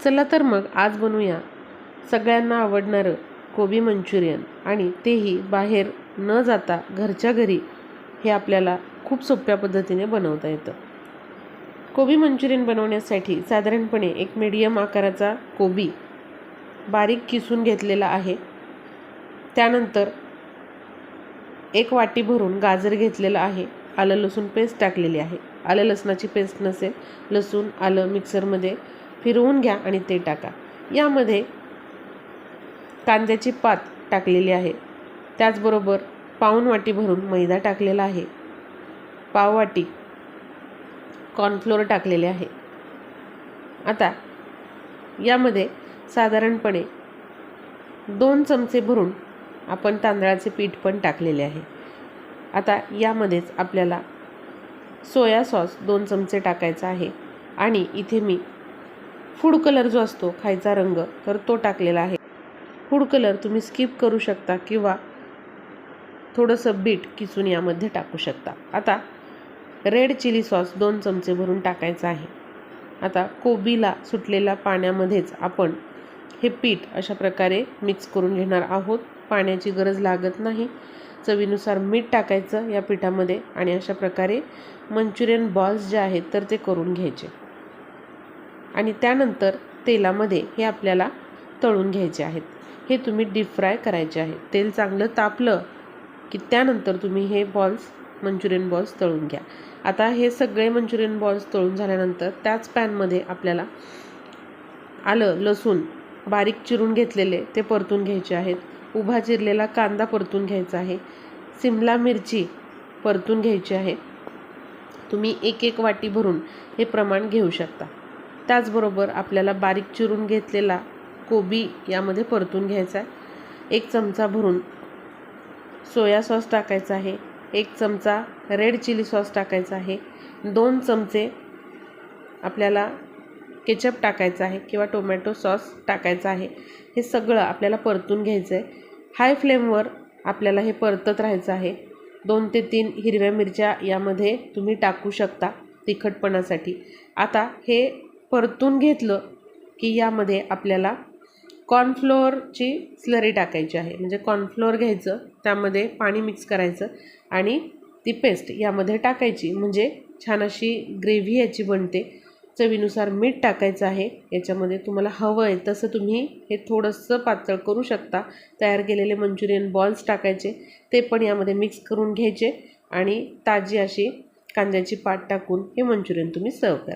चला तर मग आज बनवूया सगळ्यांना आवडणारं कोबी मंचुरियन, आणि तेही बाहेर न जाता घरच्या घरी. हे आपल्याला खूप सोप्या पद्धतीने बनवता येतं. कोबी मंचुरियन बनवण्यासाठी साधारणपणे एक मीडियम आकाराचा कोबी बारीक किसून घेतलेला आहे. त्यानंतर एक वाटी भरून गाजर घेतलेला आहे. आलं लसूण पेस्ट टाकलेली आहे. आलं लसणाची पेस्ट नसेल, लसूण आलं मिक्सरमध्ये फिरवून घ्या आणि ते टाका. यामध्ये कांद्याची पात टाकलेली आहे. त्याचबरोबर पाऊण वाटी भरून मैदा टाकलेला आहे. पाव वाटी कॉर्नफ्लोअर टाकलेले आहे. आता यामध्ये साधारणपणे 2 चमचे भरून आपण तांदळाचे पीठ पण टाकलेले आहे. आता यामध्येच आपल्याला सोया सॉस 2 चमचे टाकायचा आहे. आणि इथे मी फूड कलर जो असतो खायचा रंग, तर तो टाकलेला आहे. फूड कलर तुम्ही स्किप करू शकता किंवा थोडंसं बीट किसून यामध्ये टाकू शकता. आता रेड चिली सॉस 2 चमचे भरून टाकायचा आहे. आता कोबीला सुटलेल्या पाण्यामध्येच आपण हे पीठ अशा प्रकारे मिक्स करून घेणार आहोत. पाण्याची गरज लागत नाही. चवीनुसार मीठ टाकायचं या पिठामध्ये आणि अशा प्रकारे मंचुरियन बॉल्स जे आहेत तर ते करून घ्यायचे. आणि त्यानंतर तेलामध्ये हे आपल्याला तळून घ्यायचे आहेत. हे तुम्ही डीप फ्राय करायचे आहे. तेल चांगलं तापलं की त्यानंतर तुम्ही हे मंचुरियन बॉल्स तळून घ्या. आता हे सगळे मंचुरियन बॉल्स तळून झाल्यानंतर त्याच पॅनमध्ये आपल्याला आलं लसूण बारीक चिरून घेतलेले ते परतून घ्यायचे आहेत. उभा चिरलेला कांदा परतून घ्यायचा आहे. सिमला मिरची परतून घ्यायची आहे. तुम्ही एक वाटी भरून हे प्रमाण घेऊ शकता. त्याचबरोबर आपल्याला बारीक चिरून घेतलेला कोबी यामध्ये परतून घ्यायचा आहे. 1 चमचा भरून सोया सॉस टाकायचा आहे. 1 चमचा रेड चिली सॉस टाकायचा आहे. 2 चमचे आपल्याला केचप टाकायचा आहे किंवा टोमॅटो सॉस टाकायचा आहे. हे सगळं आपल्याला परतून घ्यायचं आहे. हाय फ्लेमवर आपल्याला हे परतत राहायचं आहे. 2 ते 3 हिरव्या मिरच्या यामध्ये तुम्ही टाकू शकता तिखटपणासाठी. आता हे परतून घेतलं की यामध्ये आपल्याला कॉर्नफ्लोअरची स्लरी टाकायची आहे. म्हणजे कॉर्नफ्लोअर घ्यायचं, त्यामध्ये पाणी मिक्स करायचं आणि ती पेस्ट यामध्ये टाकायची. म्हणजे छान अशी ग्रेव्ही याची बनते. चवीनुसार मीठ टाकायचं आहे. याच्यामध्ये तुम्हाला हवं आहे तसं तुम्ही हे थोडंसं पातळ करू शकता. तयार केलेले मंचुरियन बॉल्स टाकायचे, ते पण यामध्ये मिक्स करून घ्यायचे आणि ताजी अशी कांद्याची पात टाकून हे मंचुरियन तुम्ही सर्व करा.